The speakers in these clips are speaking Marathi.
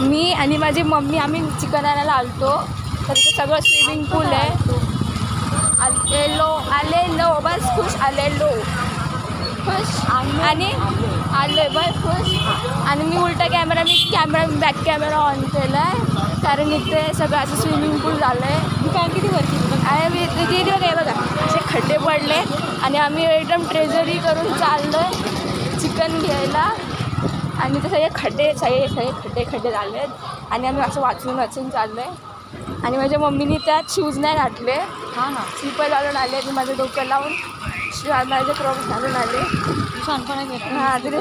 मी आणि माझी मम्मी आम्ही चिकन आणायला आलतो. तर ते सगळं स्विमिंग पूल आहे. आलेलो बस खुश आलेलो खुश आणि आले बस खुश. आणि मी उलटा कॅमेरा बॅक कॅमेरा ऑन केला आहे कारण इथे सगळं असं स्विमिंग पूल झालं आहे. दुकान किती वरती आणि मी किती बघा बघा असे खड्डे पडले आणि आम्ही एकदम ट्रेझरी करून चाललो आहे चिकन घ्यायला. आणि ते सगळे खड्डे झाले आहेत आणि आम्ही असं वाचून चाललो आहे. आणि माझ्या मम्मीने त्यात शूज नाही घातले. हां ना स्लीपर घालून आले. मी माझं डोक्यात लावून माझे क्रॉक्स घालून आले. छानपणा घेतला. हां तिथे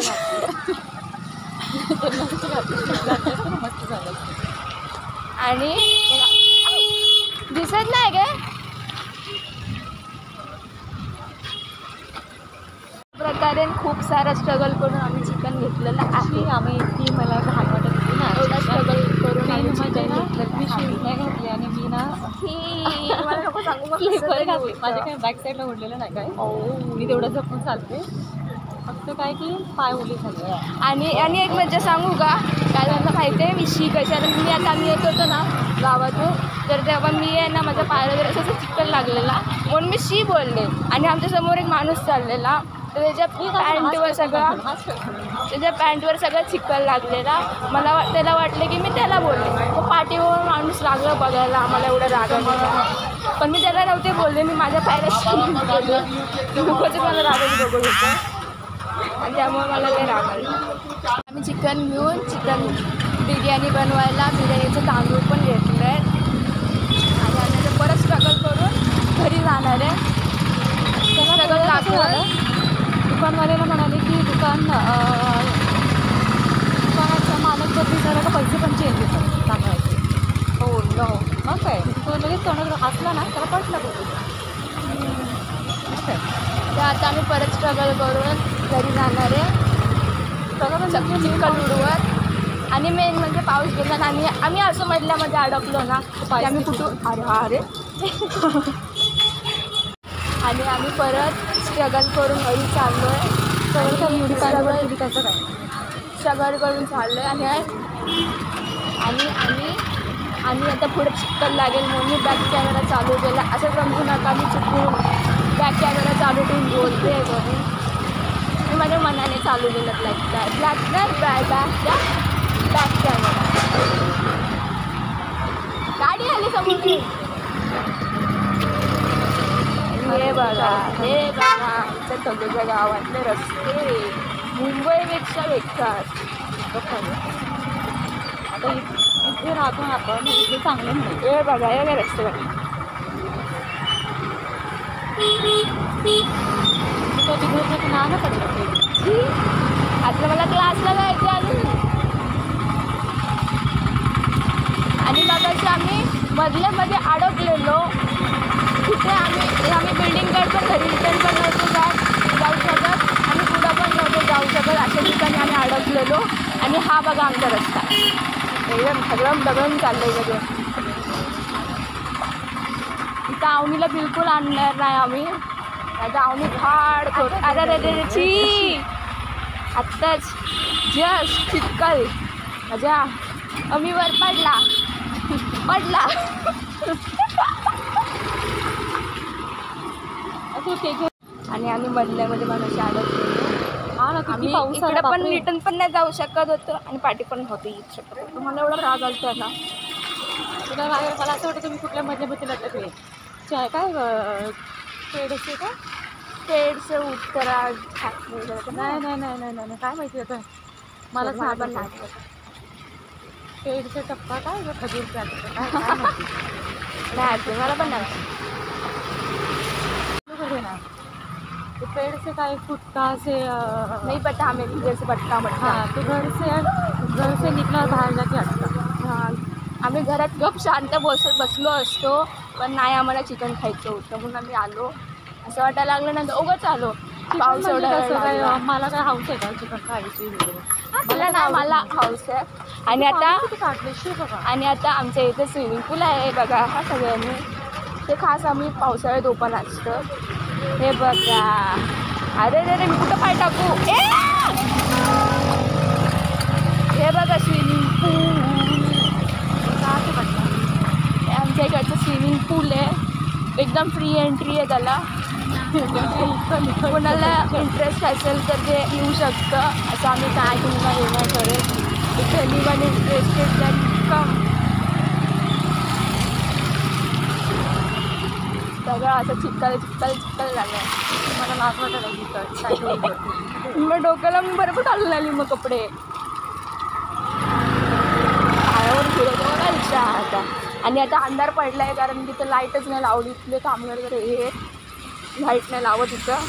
मस्त झालं. आणि दिसत नाही काय प्रकारे खूप सारा स्ट्रगल करून आम्ही चिकन घेतलेलं आहे. आम्ही ती मला घाण वाटत होती ना एवढा स्ट्रगल करून आम्ही चिकन घेतलेलं. मी शूज नाही घातली आणि मी ना मला नको सांगू मग स्लीपर घातली. माझ्या काय बॅक साईडला ओढलेलं नाही काय. मी तेवढं जपून चालते. फक्त काय की पाय ओले झाले. आणि एक म्हणजे सांगू का काय झालं माहिती आहे विषयी कशाला आम्ही येत होतो ना गावातून. तर तेव्हा मी आहे ना माझ्या पायाला वगैरे असं चिकन लागलेला म्हणून मी बोलले. आणि आमच्यासमोर एक माणूस चाललेला तर त्याच्या पॅन्टवर सगळं चिकन लागलेला. त्याला वाटलं की मी त्याला बोलले. तो पाठीवर माणूस लागला बघायला आम्हाला एवढं रागावलं. पण मी त्याला नव्हते बोलले. मी माझ्या पायाला खूपच मला रागावलं बघत होतं आणि त्यामुळे मला ते रागावलं. आम्ही चिकन घेऊन चिकन बिर्याणी बनवायला बिर्याणीचं तांदूळ पण घेतलं आहे आणि आम्ही आता परत स्ट्रगल करून घरी जाणार आहे. स्ट्रगल दाखवलं. दुकानवाल्याला म्हणाले की दुकानाचा मालक बदली झाला का पैसे पण चेंज होतात तांदळाचे. हो नो मग काय तो लगेच तोंडात हसला ना त्याला पटलं बघू. तर आता आम्ही परत स्ट्रगल करून घरी जाणार आहे चिखलदुर्गवर. आणि मेन म्हणजे पाऊस गेला आणि आम्ही असं मधल्यामध्ये अडकलो ना आम्ही कुठून अरे आणि आम्ही परत स्ट्रगल करून घरी चाललो आहे. स्ट्रगल करून चाललो आहे आणि आता पुढे चिकन लागेल म्हणून मी बॅक कॅमेरा चालू केला. असं समजू नका मी चुकून बॅक कॅमेरा चालू ठेवून बोलते म्हणून मी माझ्या मनाने चालू केलं बॅक कॅमेरा. गाडी आली समोर. हे बघा आमच्या सगळ्या गावातले रस्ते मुंबईपेक्षा बेकार. आता इथे राहतो आपण इथे चांगले म्हणून. हे बघा हे काय रस्ते बघा. तो तिकडे नाव ना पडलं. आता मला क्लासला जायचं आणि मगाशी आम्ही मधल्यामध्ये अडकलेलो. तिथे आम्ही बिल्डिंगकडे पण घरी रिटर्न पण नव्हतो जाऊ शकत आणि पुढं पण नव्हतो जाऊ शकत. अशा ठिकाणी आम्ही अडकलेलो. आणि हा बघा आमचा रस्ता एकदम सगळं चाललं आहे सगळं. इथं अवनीला बिलकुल आणणार नाही आम्ही. आता अवनी फाड अरे छी आत्ताच जस्ट चिकल माझ्या अमीवर पडला. आणि आम्ही मधल्यामध्ये मनाशी अडकलेलो. आम्ही इकडे पण रिटर्न पण नाही जाऊ शकत होतं आणि पाठी पण नव्हती येऊ शकत होतं. मला एवढा राग आलता ना. तुला मला असं वाटतं तुम्ही कुठल्या मधल्यामध्ये लटकले काय पेडचे का पेडचे उत्तरा नाही काय माहिती आता मला पण नाही. पेडचा टप्पा काय खजूरचा नाही मला पण नाही. ना तो पेड़ से का एक फुटका से नहीं पता हमें भी जैसे पटका मटका. हाँ तो घर से निकला बाहेर जाके अटका. हां आम्ही घरात गप शांत बसलो असतो पण नाही आम्हाला चिकन खायचं होतं म्हणून आम्ही आलो. असं वाटायला लागलं नंतर उगाच आलो. पाऊस एवढा मला काय हाऊस आहे का चिकन खायची मला नाही मला हाऊस आहे. आणि आता आमच्या इथे स्विमिंग पूल आहे बघा हा सगळ्यांनी. ते खास आम्ही पावसाळ्यात ओपन असतं. हे बघा अरे मी कुठं पाय टाकू. हे बघा स्विमिंग पूल एकदम फ्री एंट्री आहे त्याला. कोणाला इंटरेस्ट असेल तर ते येऊ शकतं. असं आम्ही काय तुम्हाला हे नाही करेल. इफ एनीवन इंटरेस्टेड दॅन कम. सगळं असं चिक्कल झालं. मला लाज वाटत मग डोक्याला मी बरोबर घालून आली मग कपडे. पायावर फिरवतो बघा रिक्षा आता. आणि आता अंधार पडला आहे कारण तिथं लाईटच नाही लावली. इथले कामगार वगैरे हे लाईट नाही लावत तिथं.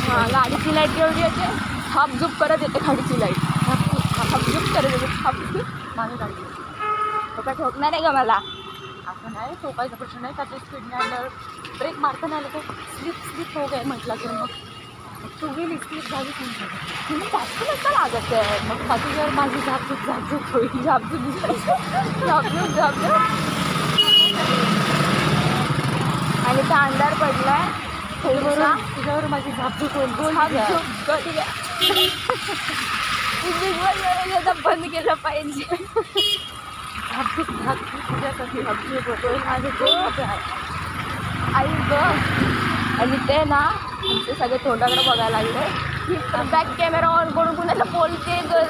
हां गाडीची लाईट जेवढी येते हापझूप करत येते. गाडीची लाईट हापझूप करत येते. हापझूप माझी गाडी काय ठोकणार आहे का मला? असं नाही ठोकायचा प्रश्न नाही. त्याच्या स्पीडने आल्यावर ब्रेक मारता नाही आलं तर स्लिप हो गए म्हटलं तर मग तू गेली स्लिप झाली तुमची जास्त नसतं लागत आहे. मग बाकी जर माझी झापझूप होईल. झापझूप आणि तो अंधार पडला आहे तुझ्यावर माझी झापझूप होईल. बंद केलं पाहिजे. तुझ्यासाठी झापझूप होतो माझे आई गं. आणि ते ना आमचे सगळे तोंडाकडे बघायला लागले की बॅक कॅमेरा ऑन करून कुणाला बोलते गं.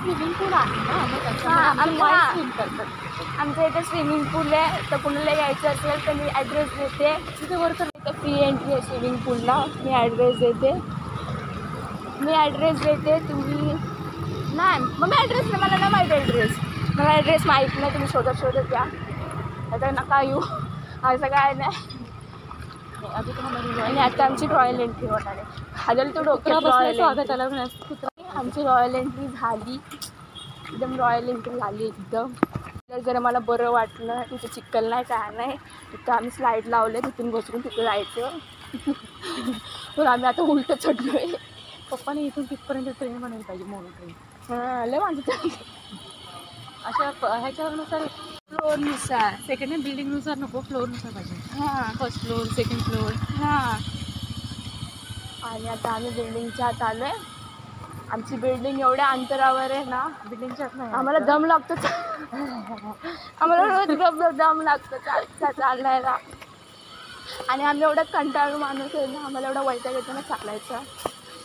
स्विमिंग पूल आहे ना स्विम करतात. आमच्या इथे स्विमिंग पूल आहे. तर कुणाला यायचं असेल तर मी ॲड्रेस देते. तिथे वरचं इथं फ्री एंट्री आहे स्विमिंग पूलला. मी ॲड्रेस देते. तुम्ही नाही मग मी ॲड्रेस नाही. मला नाही माहीत ॲड्रेस. मला ॲड्रेस माहीत नाही. तुम्ही शोधत या. आता नका येऊ असं काय नाही. आधी तुम्हाला आणि आता आमची रॉयल एंट्री होणार आहे. खाली तो डोक्यात रॉयल आमची रॉयल एंट्री झाली. एकदम रॉयल एंट्री झाली एकदम. तर जरा मला बरं वाटलं. तिथे चिक्कल नाही काय नाही. तिथं आम्ही स्लाईड लावले. तिथून घसरून तिथं जायचं. तर आम्ही आता उलटं चढलो आहे. पप्पाने इथून तिथपर्यंत ट्रेन म्हणायला पाहिजे. मोनो ट्रेन हां लय माझं अशा ह्याच्यानुसार फ्लोअरनुसार सेकंड हँड बिल्डिंगनुसार नको फ्लोअरनुसार पाहिजे. हां फर्स्ट फ्लोअर सेकंड फ्लोअर. हां. आणि आता आम्ही बिल्डिंगच्या आत आलो आहे. आमची बिल्डिंग एवढ्या अंतरावर आहे ना. बिल्डिंगच्या आत नाही आम्हाला दम लागतो. आम्हाला रोज दम लागतो चालायला. आणि आम्ही एवढं कंटाळू माणूस आहे ना. आम्हाला एवढा वैताग येतो ना चालायचा.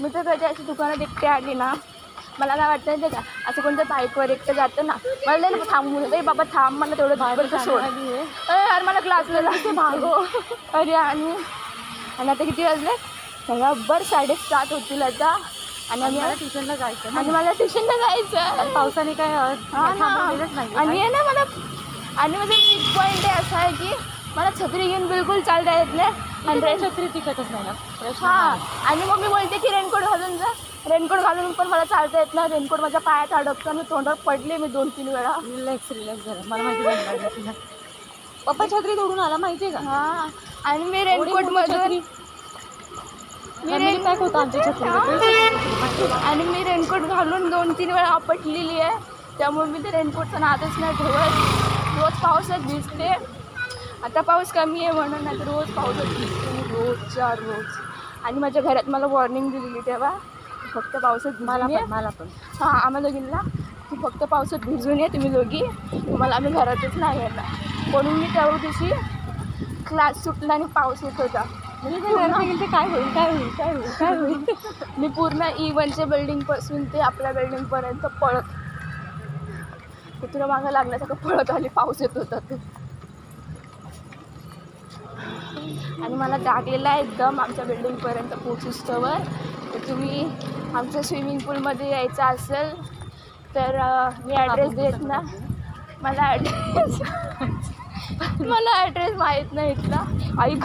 मी तर कधी अशी दुकानात एकटे आली ना. मला काय वाटतं ते का असं कोणत्या बाईकवर एकटं जातं ना. मला नाही थांबून ए बाबा थांब मला तेवढं बाहेर सोड. अरे मला क्लासला लागते भागो. अरे आणि आता किती वाजले? बरं 7:30 होतील आता. आणि मला ट्युशनला जायचं आणि मला ट्युशनला जायचं. पावसाने काय थांबवलेलंच नाही. आणि आहे ना मला आणि माझं वीक पॉईंट आहे असं आहे की मला छत्री घेऊन बिलकुल चालता येत नाही. आणि छत्री टिकतच नाही ना. हां. आणि मग मी बोलते की रेनकोट घालून जा. रेनकोट घालून पण मला चालता येत नाही. रेनकोट माझ्या पायात अडकतं. मी तोंडावर पडले मी 2-3 वेळा. रिलॅक्स झालं. मला माहिती तुला पप्पा छत्री तोडून आला माहिती आहे का? हां. आणि मी रेनकोटमधून पॅक होतं आमची छत्री. आणि मी रेनकोट घालून 2-3 वेळा आपटलेली आहे. त्यामुळे मी ते रेनकोटचा नादच नाही ठेवत. रोज पावसात भिजते. आता पाऊस कमी आहे म्हणून नाही तर रोज पावसात भिजते रोजच्या रोज. आणि माझ्या घरात मला वॉर्निंग दिलेली तेव्हा फक्त पावसात मला पण हां आम्हाला दोघींना की फक्त पावसात भिजून ये तुम्ही दोघी. तुम्हाला आम्ही घरातच नाही येणार. म्हणून मी त्या दिवशी क्लास सुटला आणि पाऊस येत होता. म्हणजे काय होईल मी पूर्ण E1च्या बिल्डिंगपासून ते आपल्या बिल्डिंगपर्यंत पळत तुला मागं लागल्यासारखं पळत आली. पाऊस येत होता ते. आणि मला लागलेला आहे एकदम आमच्या बिल्डिंगपर्यंत पोचूस्तवर. तर तुम्ही आमच्या स्विमिंग पूलमध्ये यायचं असेल तर मी ॲड्रेस देत ना. मला ॲड्रेस माहीत नाही इथला. ऐक.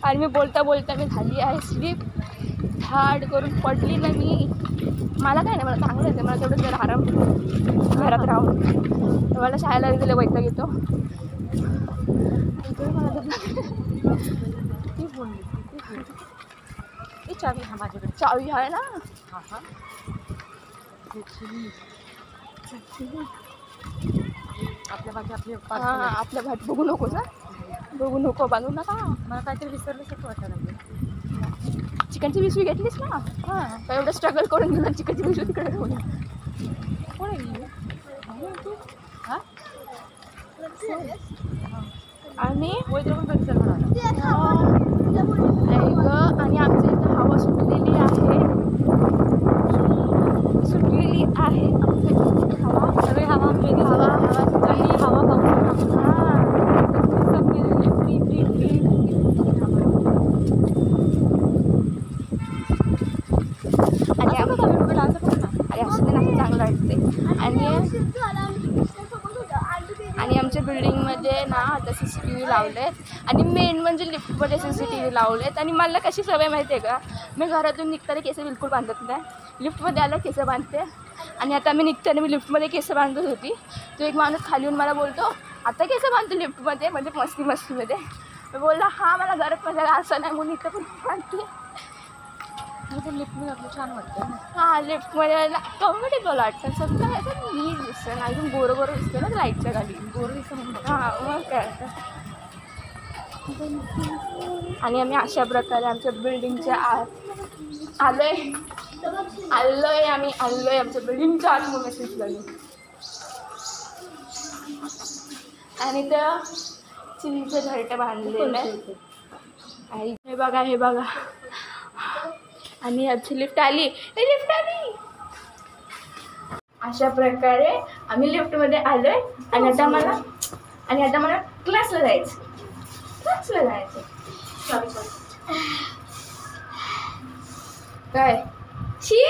आणि मी बोलता मी झाली आहे स्लिप. हार्ड करून पडली ना मी. मला काय नाही मला चांगलं येते. मला तेवढं जर आराम घरात राहून. मला शाळेला गेले वैताग येतो. चावी हा माझ्याकडे चावी आहे ना. आपल्या भाट बघू नको ना. बघू नका. मला काहीतरी विसरल्यासारखं वाटायला लागलं. चिकनची पिशवी घेतलीस ना. हां काय एवढं स्ट्रगल करून दिलं चिकनची पिशवी तिकडे ठेवून. कोण आहे हां आणि वैद्यपूर परिसर म्हणाला आणि आमच्या इथं हवा सुटलेली आहे आमच्या इथं हवा सगळी हवा आमच्या इथे हवा काही हवा पाऊस हां सब मेरे लिए फ्री फ्री फ्री आणि असं बघा मी डान्स करू ना अरे असं नाही चांगलं वाटते आणि आमच्या बिल्डिंगमध्ये ना आता CCTV लावलेत आणि मेन म्हणजे लिफ्टमध्ये CCTV लावलेत आणि मला कशी सवय माहिती आहे का मी घरातून निघताना केस बिलकुल बांधत नाही लिफ्टमध्ये आलं केस बांधते आणि आता मी निघताना मी लिफ्टमध्ये केस बांधत होती तो एक माणूस खाली येऊन मला बोलतो आता केस बांधतो लिफ्टमध्ये म्हणजे मस्तीमध्ये मी बोलला हा मला घरात माझ्या असं नाही म्हणून इथं पण बांधते तर लिफ्टमध्ये आपलं छान वाटतं हां लिफ्टमध्ये कम्फर्टेबल वाटतं सगळं असं नीट दिसतं ना अजून गोरं दिसतं ना लाईटच्या खाली गोर दिसतं म्हणून हां मग काय आणि आम्ही अशा प्रकारे आमच्या बिल्डिंगच्या आत आलोय आमच्या बिल्डिंगच्या आत म्हणून मेसेज लागली आणि त्या चिंच घरटं बांधलेलं आहे हे बघा आणि आमची लिफ्ट आली अशा प्रकारे आम्ही लिफ्टमध्ये आलोय आणि आता मला क्लासला जायचं सॉरी काय शी